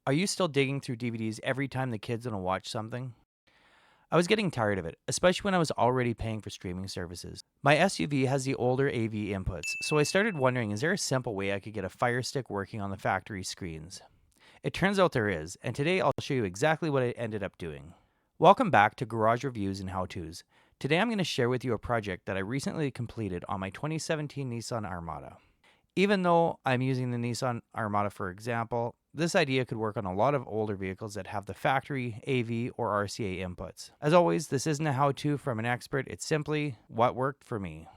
Are you still digging through DVDs every time the kids want to watch something? I was getting tired of it, especially when I was already paying for streaming services. My SUV has the older AV inputs, so I started wondering, is there a simple way I could get a Fire Stick working on the factory screens? It turns out there is, and today I'll show you exactly what I ended up doing. Welcome back to Garage Reviews and How-Tos. Today I'm going to share with you a project that I recently completed on my 2017 Nissan Armada. Even though I'm using the Nissan Armada for example, this idea could work on a lot of older vehicles that have the factory AV or RCA inputs. As always, this isn't a how-to from an expert, it's simply what worked for me.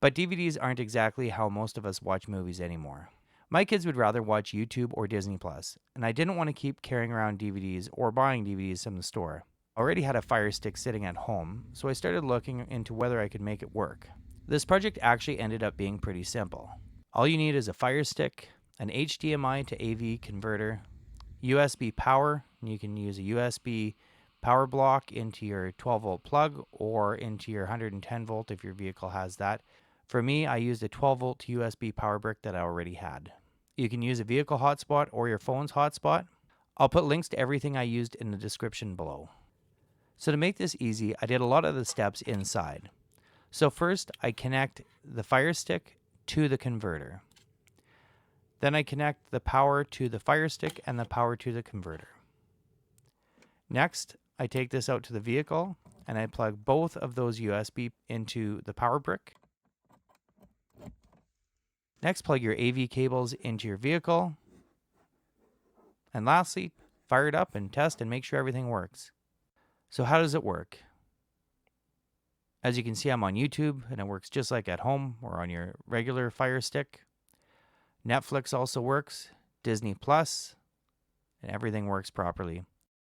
But DVDs aren't exactly how most of us watch movies anymore. My kids would rather watch YouTube or Disney Plus, and I didn't want to keep carrying around DVDs or buying DVDs from the store. I already had a Fire Stick sitting at home, so I started looking into whether I could make it work. This project actually ended up being pretty simple. All you need is a Fire Stick, an HDMI to AV converter, USB power, and you can use a USB power block into your 12-volt plug or into your 110 volt if your vehicle has that. For me, I used a 12-volt USB power brick that I already had. You can use a vehicle hotspot or your phone's hotspot. I'll put links to everything I used in the description below. So to make this easy, I did a lot of the steps inside. So first, I connect the Fire Stick to the converter. Then I connect the power to the Fire Stick and the power to the converter. Next, I take this out to the vehicle and I plug both of those USB into the power brick. Next, plug your AV cables into your vehicle. And lastly, fire it up and test and make sure everything works. So how does it work? As you can see, I'm on YouTube and it works just like at home or on your regular Fire Stick. Netflix also works, Disney Plus, and everything works properly.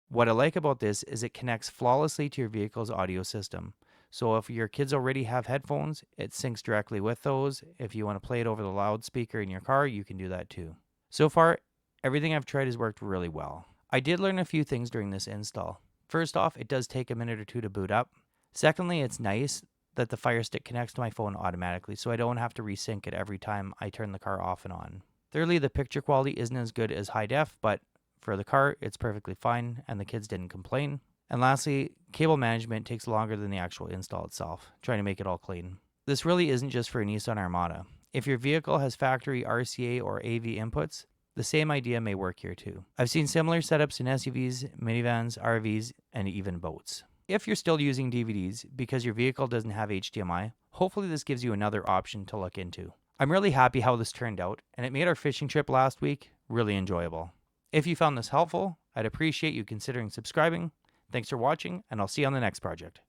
What I like about this is it connects flawlessly to your vehicle's audio system. So if your kids already have headphones, it syncs directly with those. If you want to play it over the loudspeaker in your car, you can do that too. So far, everything I've tried has worked really well. I did learn a few things during this install. First off, it does take a minute or two to boot up. Secondly, it's nice that the Fire Stick connects to my phone automatically, so I don't have to resync it every time I turn the car off and on. Thirdly, the picture quality isn't as good as high def, but for the car, it's perfectly fine, and the kids didn't complain. And lastly, cable management takes longer than the actual install itself, trying to make it all clean. This really isn't just for a Nissan Armada. If your vehicle has factory RCA or AV inputs, the same idea may work here too. I've seen similar setups in SUVs, minivans, RVs, and even boats. If you're still using DVDs because your vehicle doesn't have HDMI, hopefully this gives you another option to look into. I'm really happy how this turned out, and it made our fishing trip last week really enjoyable. If you found this helpful, I'd appreciate you considering subscribing. Thanks for watching, and I'll see you on the next project.